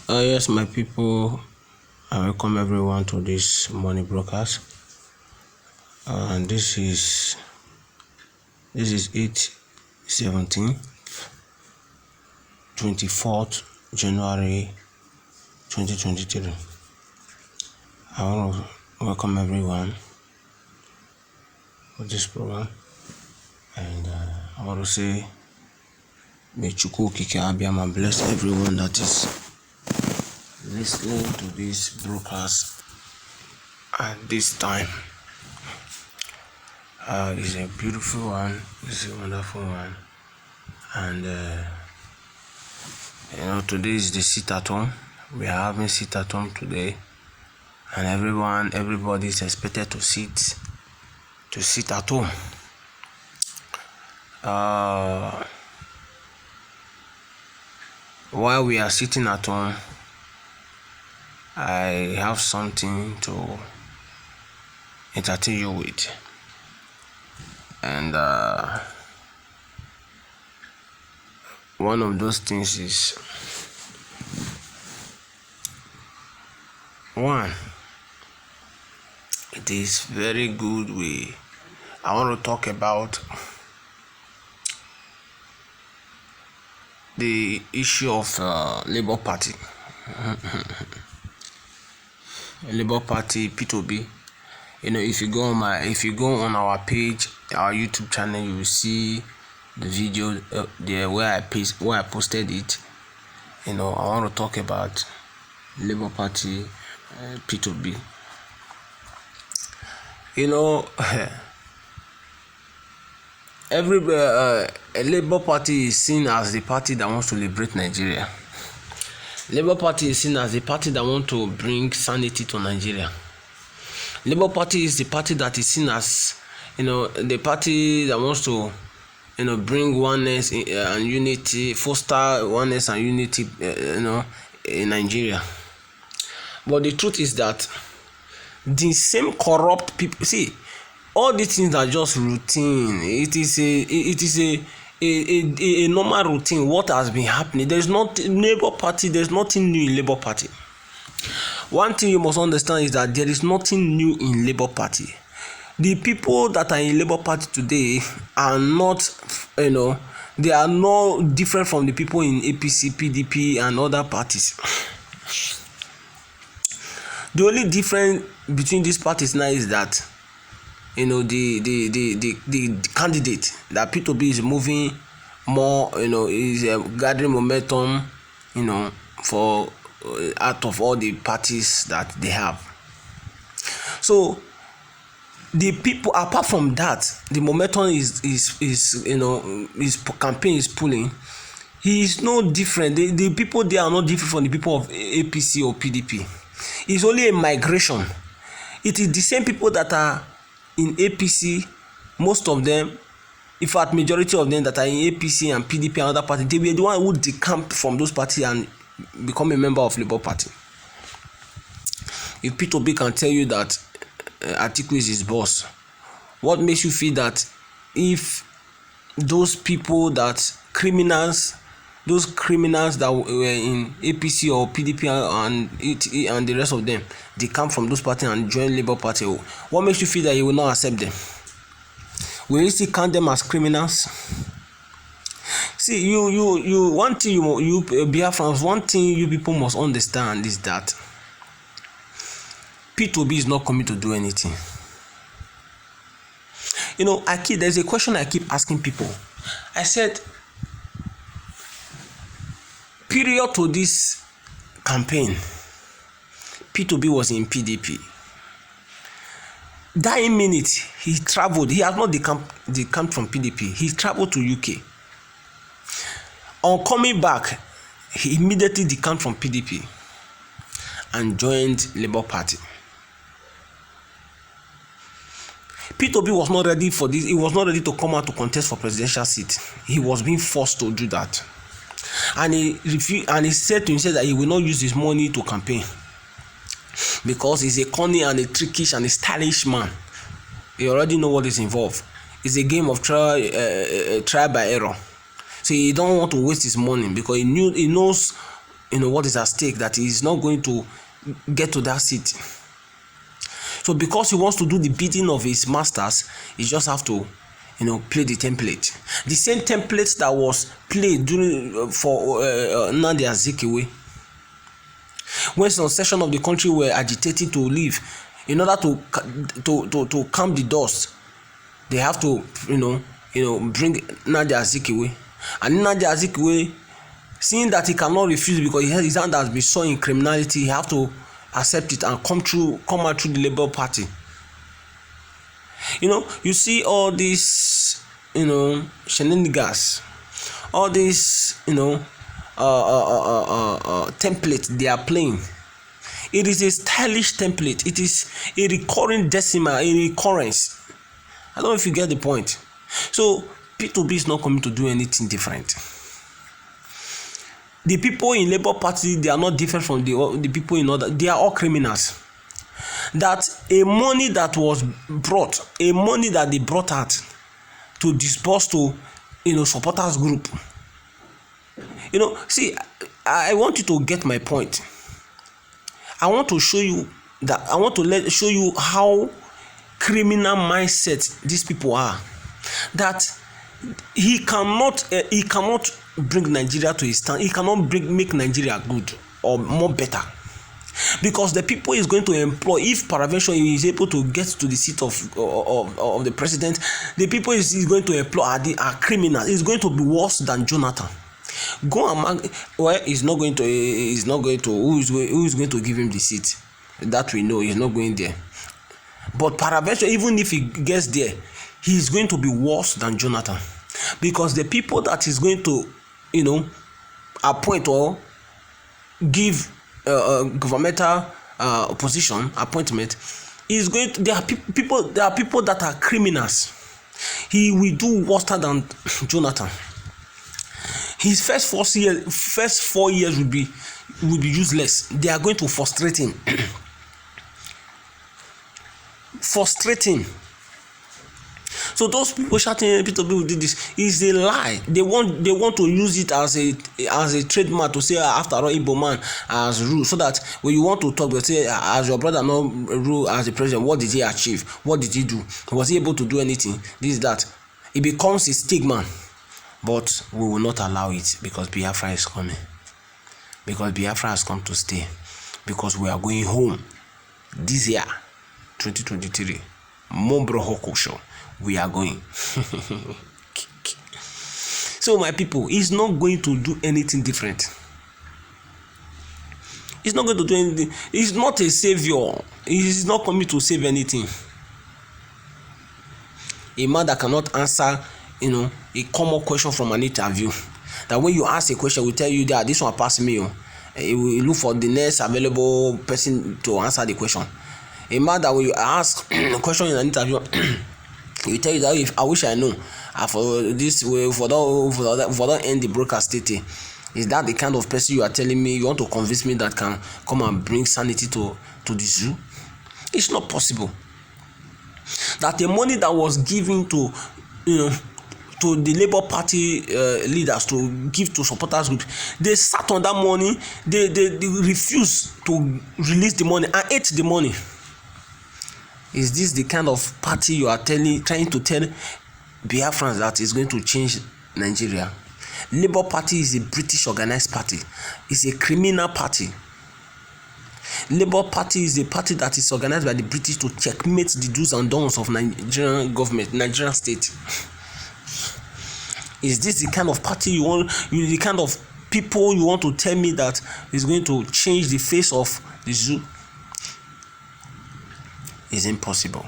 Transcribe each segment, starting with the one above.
Yes, my people, I welcome everyone to this morning broadcast. And this is 8/17, 24th January 2023. I want to welcome everyone for this program, and I want to say, may Chukwu Kike Abiyama bless everyone that is listening to this broadcast at this time. It's a beautiful one, it's a wonderful one, and today is the sit at home. We are having sit at home today, and everybody is expected to sit at home. While we are sitting at home, I have something to entertain you with, and one of those things is, one, it is very good. I want to talk about the issue of Labour Party. Labour Party P2B. If you go on our page, our YouTube channel, you will see the video there where I posted it. I want to talk about Labour Party P2B. A Labour Party is seen as the party that wants to liberate Nigeria. Labour Party is seen as the party that wants to bring sanity to Nigeria. Labour Party is the party that is seen as, the party that wants to, bring oneness and unity, foster oneness and unity, in Nigeria. But the truth is that the same corrupt people, see, all these things are just routine. It is a normal routine. What has been happening? There's not Labour Party. There's nothing new in Labour Party. One thing you must understand is that there is nothing new in Labour Party. The people that are in Labour Party today are not, they are no different from the people in APC, PDP, and other parties. The only difference between these parties now is that, the candidate that P2B is moving more, is gathering momentum, for out of all the parties that they have. So the people, apart from that, the momentum is his campaign is pulling. He is no different. The people there are not different from the people of APC or PDP. It's only a migration. It is the same people that are in APC, most of them, in fact majority of them that are in APC and PDP and other parties, they were the one who decamped from those parties and become a member of Labour Party. If P2B can tell you that Atiku is his boss, what makes you feel that if those people, that those criminals that were in APC or PDP and the rest of them, they come from those parties and join Labour Party, what makes you feel that he will not accept them? Will you still count them as criminals? See, you one thing you Biafrans, one thing you people must understand is that P2B is not coming to do anything. There's a question I keep asking people. I said, period to this campaign, P2B was in PDP. That minute he traveled. He has not decamped from PDP. He traveled to UK. On coming back, he immediately decamped from PDP and joined Labour Party. P2B was not ready for this. He was not ready to come out to contest for presidential seat. He was being forced to do that, and he refused. And he said to himself that he will not use his money to campaign because he's a cunning and a trickish and a stylish man. You already know what is involved. It's a game of try by error. So he don't want to waste his money because he knows what is at stake, that he is not going to get to that seat. So because he wants to do the bidding of his masters, he just have to play the template. The same template that was played during for Nnamdi Azikiwe, when some section of the country were agitating to leave. In order to calm the dust, they have to bring Nnamdi Azikiwe. And Nnamdi Azikiwe, seeing that he cannot refuse because his hand has been soiled in criminality, he have to accept it and come out through the Labour Party. You see all these shenanigans, all these template they are playing. It is a stylish template. It is a recurring decimal, a recurrence. I don't know if you get the point. So P2B is not coming to do anything different. The people in Labour Party, they are not different from the people in other. They are all criminals. That a money that was brought, a money that they brought out to disburse to supporters group. See, I want you to get my point. I want to show you that. I want to show you how criminal mindset these people are. That he cannot bring Nigeria to his stand. He cannot make Nigeria good or more better, because the people is going to employ, if peradventure he is able to get to the seat of the president, the people is going to employ are criminals. It's going to be worse than Jonathan. Go among he's not going to who is going to give him the seat? That we know he's not going there. But peradventure, even if he gets there, he is going to be worse than Jonathan, because the people that is going to appoint or give governmental position appointment is going to, there are people that are criminals. He will do worse than Jonathan. His first 4 years will be useless. They are going to frustrate him. So those people shouting Peter Obi did this is a lie. They want to use it as a trademark to say, after all, Igbo man has rule, so that when you want to talk, they say, as your brother not rule as the president, what did he achieve? What did he do? Was he able to do anything? This, that. It becomes a stigma. But we will not allow it, because Biafra is coming. Because Biafra has come to stay. Because we are going home this year, 2023. Mombro Hokosho. We are going. So my people, he's not going to do anything different. He's not going to do anything. He's not a savior. He's not coming to save anything. A man that cannot answer a common question from an interview, that when you ask a question, we tell you that this one pass me. You will look for the next available person to answer the question. A man that when you ask a question in an interview, he tell you that if I wish I know, for this way, for that end the broadcast state. Is that the kind of person you are telling me you want to convince me that can come and bring sanity to the zoo? It's not possible. That the money that was given to to the Labour Party leaders to give to supporters group, they sat on that money. They refused to release the money and ate the money. Is this the kind of party you are trying to tell Biafrans that is going to change Nigeria? Labour Party is a British organized party. It's a criminal party. Labour Party is a party that is organized by the British to checkmate the do's and don'ts of Nigerian government, Nigerian state. Is this the kind of party you want? The kind of people you want to tell me that is going to change the face of the zoo? It's impossible.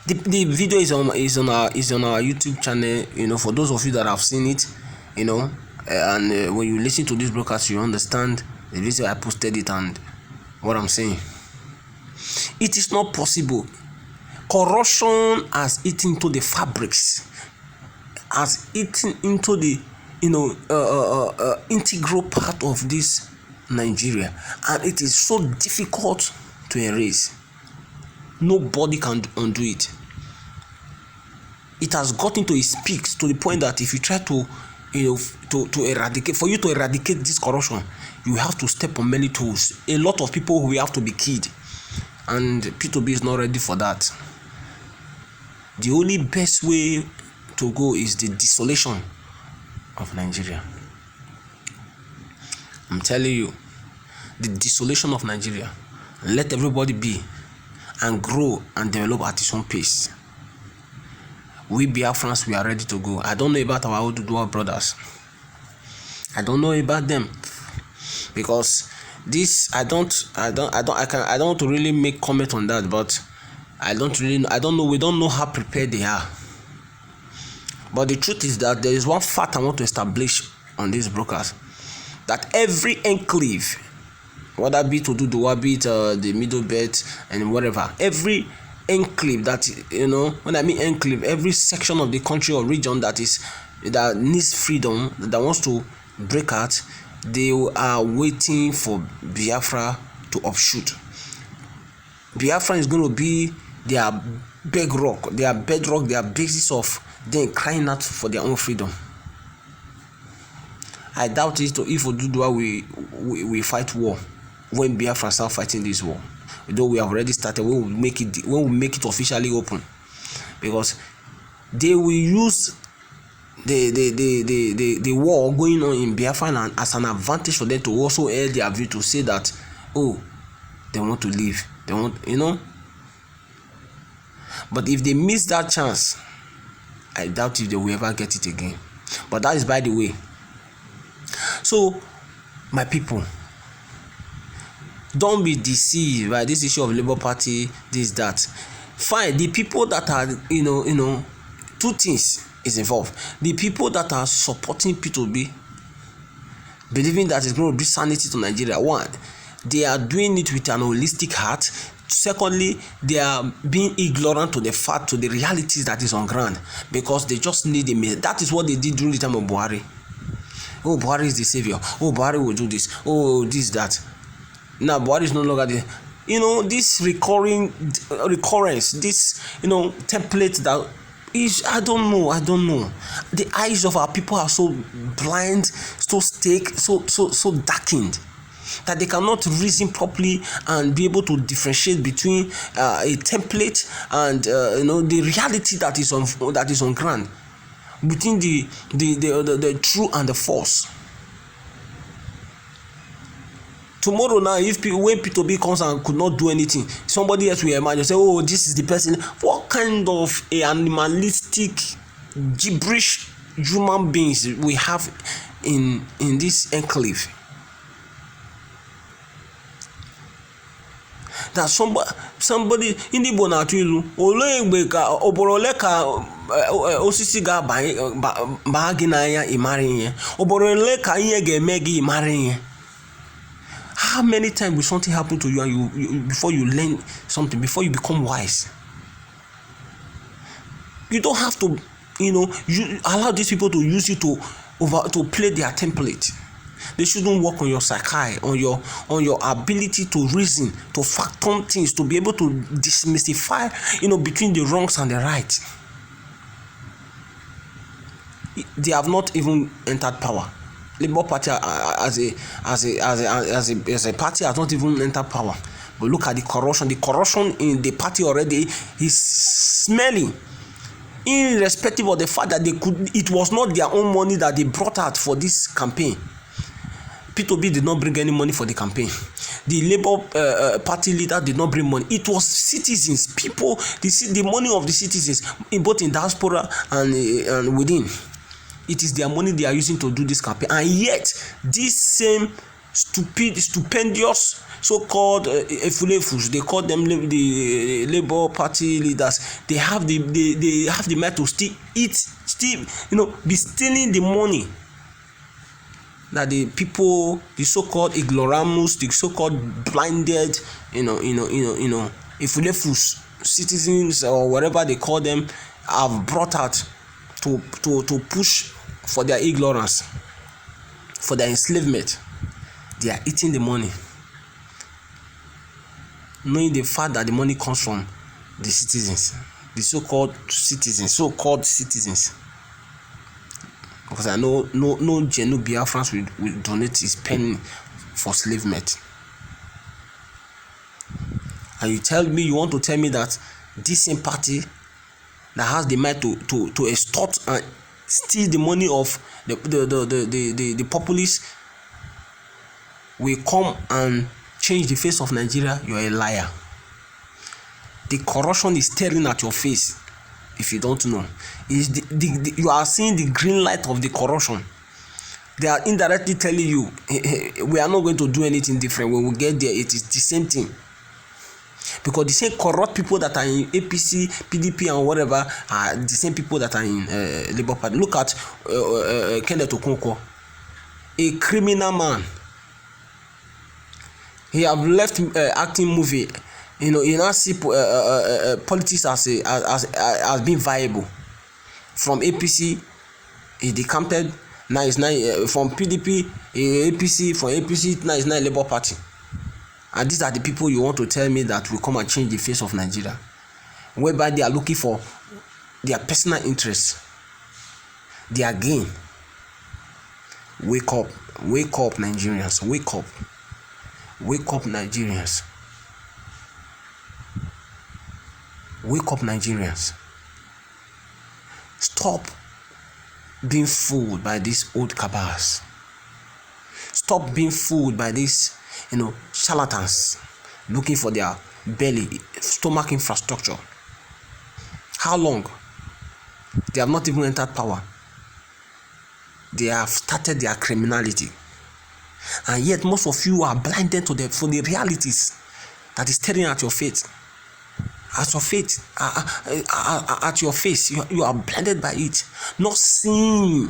The video is on our YouTube channel. For those of you that have seen it, and when you listen to this broadcast, you understand the reason I posted it and what I'm saying. It is not possible. Corruption has eaten into the fabrics, has eaten into the integral part of this Nigeria, and it is so difficult to erase. Nobody can undo it. It has gotten to its peaks, to the point that if you try to to eradicate, for you to eradicate this corruption, you have to step on many toes. A lot of people will have to be killed, and P2B is not ready for that. The only best way to go is the desolation of Nigeria. I'm telling you, the desolation of Nigeria. Let everybody be and grow and develop at its own pace. We Biafrans, we are ready to go. I don't know about our Oduduwa brothers. I don't know about them, because this I don't want to really make comment on that, but I don't know. We don't know how prepared they are. But the truth is that there is one fact I want to establish on these brokers, that every enclave, whether be to Oduduwa, be it the Middle Belt and whatever, every enclave that, when I mean enclave, every section of the country or region that needs freedom, that wants to break out, they are waiting for Biafra to offshoot. Biafra is going to be their bedrock, their basis of them crying out for their own freedom. I doubt it if Oduduwa we fight war when Biafra start fighting this war. Though we have already started, when we make it officially open, because they will use the war going on in Biafra as an advantage for them to also air their view, to say that, oh, they want to leave, they want, But if they miss that chance, I doubt if they will ever get it again. But that is by the way. So, my people, don't be deceived by this issue of Labour Party, this, that. Fine, the people that are, two things is involved. The people that are supporting P2B, believing that it's going to bring sanity to Nigeria. One, they are doing it with an holistic heart. Secondly, they are being ignorant to the realities that is on ground, because they just need a minute. That is what they did during the time of Buhari. Oh, Buhari is the savior. Oh, Buhari will do this. Oh, this, that. Now Buhari is no longer there. This recurrence, this template that is, I don't know. The eyes of our people are so blind, so so darkened, that they cannot reason properly and be able to differentiate between a template and the reality that is on ground, between the true and the false. Tomorrow now, when P2B comes and could not do anything, somebody else will emerge and say, oh, this is the person. What kind of animalistic, gibberish human beings we have in this enclave? That somebody in the Bonatu, Olengbe Oboroleka osisi ga baginaya imari, Oboroleka yege megi imari. How many times will something happen to you and you before you learn something, before you become wise? You don't have to, you allow these people to use you to play their template. They shouldn't work on your psyche, on your ability to reason, to fathom things, to be able to demystify, between the wrongs and the right. They have not even entered power. Labour Party as a party has not even entered power. But look at the corruption. The corruption in the party already is smelling. Irrespective of the fact that it was not their own money that they brought out for this campaign. P2B did not bring any money for the campaign. The Labour Party leader did not bring money. It was citizens, people, the money of the citizens, both in diaspora and within. It is their money they are using to do this campaign, and yet this same stupendous so-called efulefus, they call them the Labour Party leaders. They have the mind to still be stealing the money that the people, the so-called ignoramus, the so-called blinded, efulefus citizens or whatever they call them, have brought out to push for their ignorance, for their enslavement. They are eating the money, knowing the fact that the money comes from the citizens, the so-called citizens. because I know no genuine Biafrans will donate his penny for slave mate. And you want to tell me that this same party that has the mind to extort and steal the money of the populace will come and change the face of Nigeria? You are a liar. The corruption is staring at your face. If you don't know, is you are seeing the green light of the corruption. They are indirectly telling you, we are not going to do anything different. When we get there, it is the same thing. Because the same corrupt people that are in APC, PDP, and whatever are the same people that are in Labour Party. Look at Kenneth Okonkwo, a criminal man. He have left acting movie. You now see politics as being viable. From APC, he decamped. Now it's now from PDP, APC. From APC, now it's now Labour Party. And these are the people you want to tell me that will come and change the face of Nigeria, whereby they are looking for their personal interests, their gain. Wake up, Nigerians, wake up, Nigerians, wake up, Nigerians. Stop being fooled by these old cabals. Stop being fooled by these charlatans looking for their belly, stomach infrastructure. How long? They have not even entered power. They have started their criminality. And yet most of you are blinded for the realities that is staring at your face. At your face, at your face, you are blinded by it, not seeing,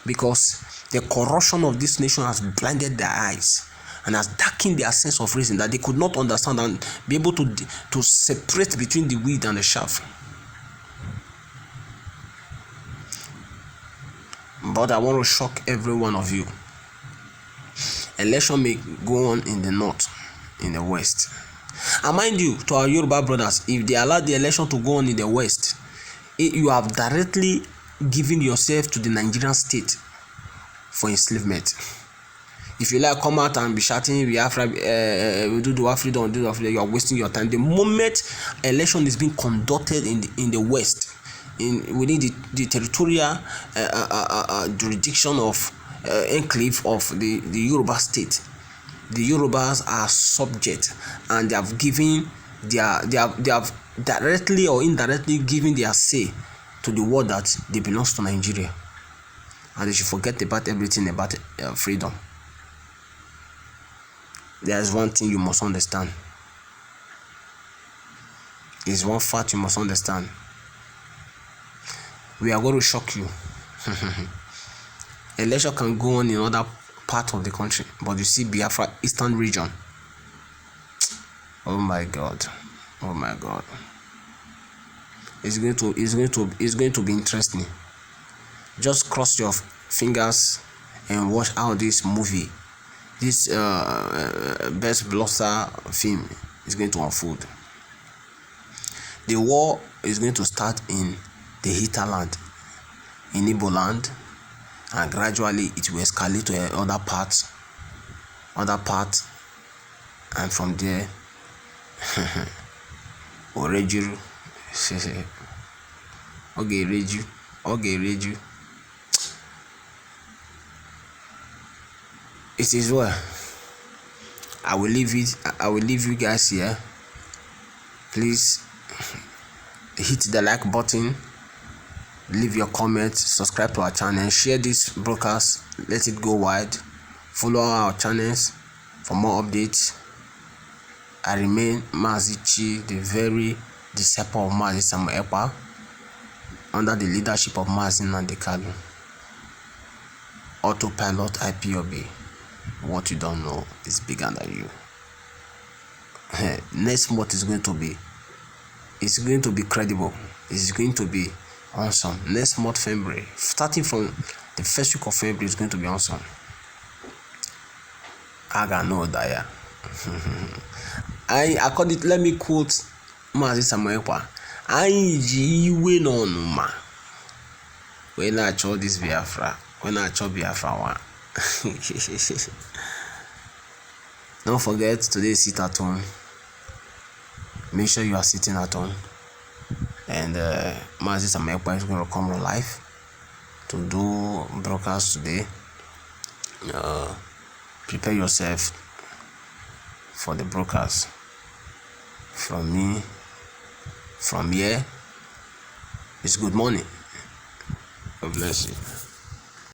because the corruption of this nation has blinded their eyes and has darkened their sense of reason, that they could not understand and be able to separate between the wheat and the chaff. But I want to shock every one of you. Election may go on in the north, in the west. And mind you, to our Yoruba brothers, if they allow the election to go on in the west, you have directly given yourself to the Nigerian state for enslavement. If you like, come out and be shouting, we do our freedom, you are wasting your time. The moment election is being conducted in the west, within the territorial jurisdiction of enclave of the Yoruba state, the Yorubas are subject, and they have directly or indirectly given their say to the world that they belong to Nigeria, and they should forget about everything about freedom. There is one thing you must understand. Is one fact you must understand. We are going to shock you. Election can go on in other part of the country, but you see Biafra Eastern region. Oh my God. It's going to be interesting. Just cross your fingers and watch how this movie, this best blockbuster film is going to unfold. The war is going to start in the hinterland, in Igbo land, and gradually it will escalate to other parts, and from there, Oreju, Reju. It is well. I will leave you guys here. Please hit the like button, leave your comments, subscribe to our channel, share this broadcast, let it go wide, follow our channels for more updates. I remain Mazi, the very disciple of Mazi Samuel Ekpa, under the leadership of Mazi Nandekalu. Autopilot IPOB. What you don't know is bigger than you. Next month is going to be credible. It's going to be awesome. Next month, February, starting from the first week of February, is going to be awesome. I got no idea. Let me quote Mazi Samuel Ekpa. Anyị ji iwe n'ọnụma When I show this Biafra, when I show Biafra one. Don't forget today sit at home. Make sure you are sitting at home. And Mazi Samekpa is going to come live to do broadcast today. Prepare yourself for the broadcast. From me, from here, it's good morning. God bless you.